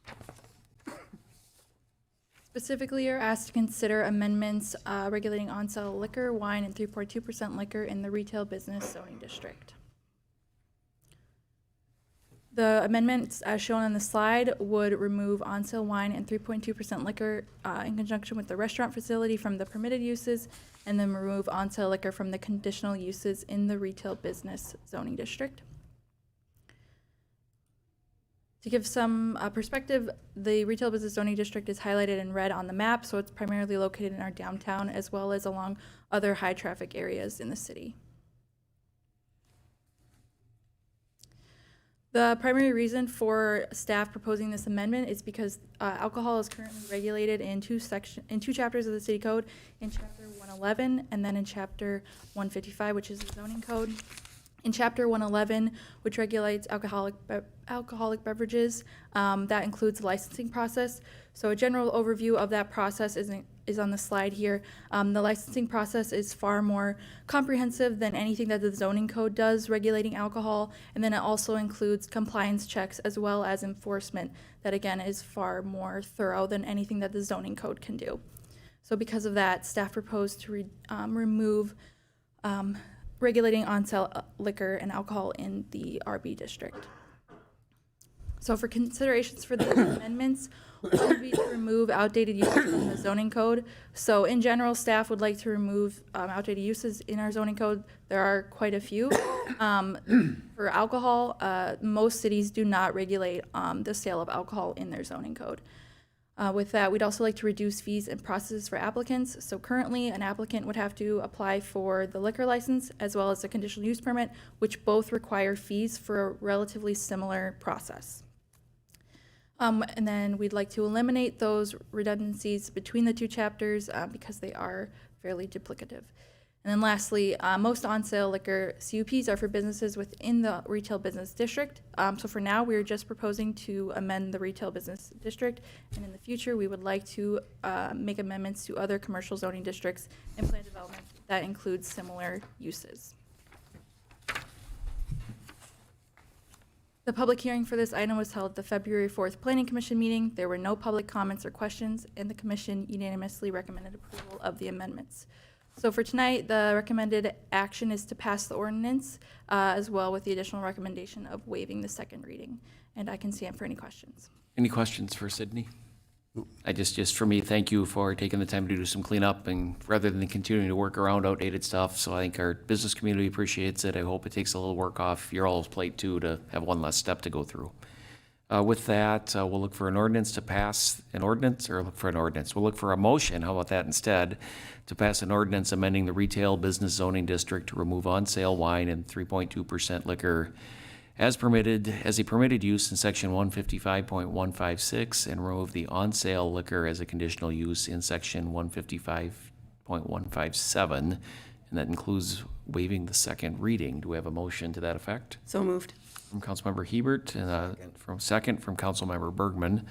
Specifically, you're asked to consider amendments regulating on-sale liquor, wine, and 3.2% liquor in the retail business zoning district. The amendments, as shown on the slide, would remove on-sale wine and 3.2% liquor in conjunction with the restaurant facility from the permitted uses, and then remove on-sale liquor from the conditional uses in the retail business zoning district. To give some perspective, the retail business zoning district is highlighted in red on the map, so it's primarily located in our downtown as well as along other high traffic areas in the city. The primary reason for staff proposing this amendment is because alcohol is currently regulated in two chapters of the city code, in chapter 111 and then in chapter 155, which is the zoning code. In chapter 111, which regulates alcoholic beverages, that includes the licensing process. So a general overview of that process is on the slide here. The licensing process is far more comprehensive than anything that the zoning code does regulating alcohol, and then it also includes compliance checks as well as enforcement that again is far more thorough than anything that the zoning code can do. So because of that, staff proposed to remove regulating on-sale liquor and alcohol in the RB district. So for considerations for the amendments, one would be to remove outdated uses from the zoning code. So in general, staff would like to remove outdated uses in our zoning code. There are quite a few. For alcohol, most cities do not regulate the sale of alcohol in their zoning code. With that, we'd also like to reduce fees and processes for applicants. So currently, an applicant would have to apply for the liquor license as well as the conditional use permit, which both require fees for a relatively similar process. And then we'd like to eliminate those redundancies between the two chapters because they are fairly duplicative. And then lastly, most on-sale liquor CUPs are for businesses within the retail business district. So for now, we're just proposing to amend the retail business district. And in the future, we would like to make amendments to other commercial zoning districts and plan development that includes similar uses. The public hearing for this item was held at the February 4th Planning Commission meeting. There were no public comments or questions, and the commission unanimously recommended approval of the amendments. So for tonight, the recommended action is to pass the ordinance, as well with the additional recommendation of waiving the second reading. And I can stand for any questions. Any questions for Sydney? I just for me, thank you for taking the time to do some cleanup and rather than continuing to work around outdated stuff. So I think our business community appreciates it. I hope it takes a little work off your all's plate too to have one less step to go through. With that, we'll look for an ordinance to pass an ordinance or look for an ordinance. We'll look for a motion. How about that instead? To pass an ordinance amending the retail business zoning district to remove on-sale wine and 3.2% liquor as a permitted use in section 155.156 and remove the on-sale liquor as a conditional use in section 155.157. And that includes waiving the second reading. Do we have a motion to that effect? So moved. From Councilmember Hebert and from Councilmember Bergman.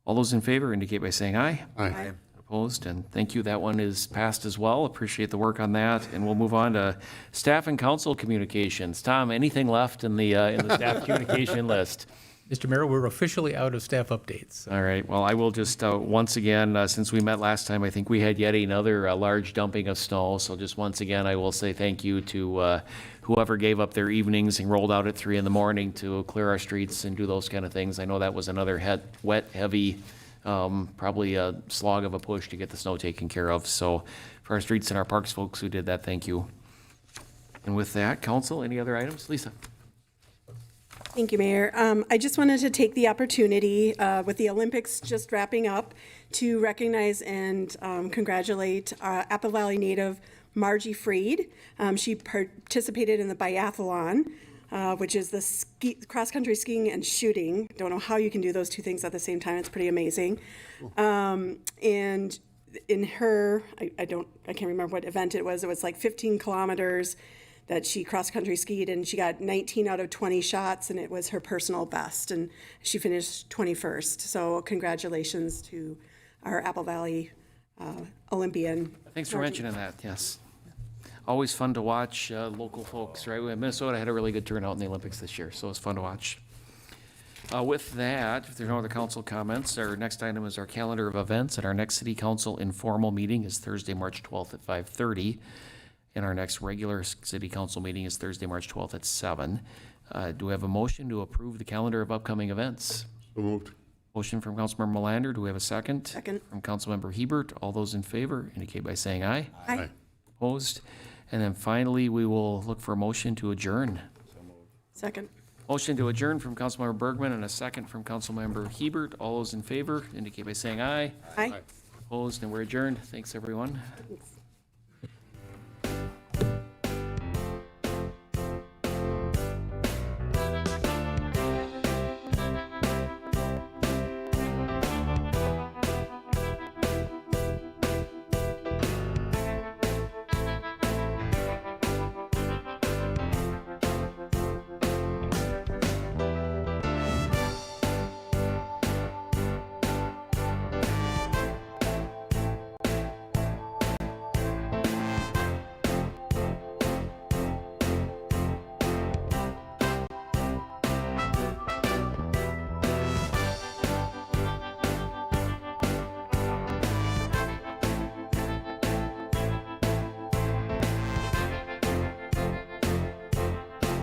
All those in favor indicate by saying aye. Aye. Opposed, and thank you. That one is passed as well. Appreciate the work on that. And we'll move on to staff and council communications. Tom, anything left in the staff communication list? Mr. Mayor, we're officially out of staff updates. All right. Well, I will just, once again, since we met last time, I think we had yet another large dumping of snow. So just once again, I will say thank you to whoever gave up their evenings and rolled out at 3 a.m. to clear our streets and do those kind of things. I know that was another wet, heavy, probably a slog of a push to get the snow taken care of. So for our streets and our parks folks who did that, thank you. And with that, council, any other items? Lisa? Thank you, Mayor. I just wanted to take the opportunity, with the Olympics just wrapping up, to recognize and congratulate Apple Valley native Margie Freed. She participated in the biathlon, which is the cross-country skiing and shooting. Don't know how you can do those two things at the same time. It's pretty amazing. And in her, I can't remember what event it was. It was like 15 kilometers that she cross-country skied, and she got 19 out of 20 shots, and it was her personal best, and she finished 21st. So congratulations to our Apple Valley Olympian. Thanks for mentioning that, yes. Always fun to watch local folks, right? Minnesota had a really good turnout in the Olympics this year, so it's fun to watch. With that, if there are no other council comments, our next item is our calendar of events, and our next city council informal meeting is Thursday, March 12th at 5:30. And our next regular city council meeting is Thursday, March 12th at 7. Do we have a motion to approve the calendar of upcoming events? So moved. Motion from Councilmember Melander. Do we have a second? Second. From Councilmember Hebert. All those in favor indicate by saying aye. Aye. Opposed? And then finally, we will look for a motion to adjourn. Second. Motion to adjourn from Councilmember Bergman and a second from Councilmember Hebert. All those in favor indicate by saying aye. Aye. Opposed? And we're adjourned. Thanks, everyone. Thanks.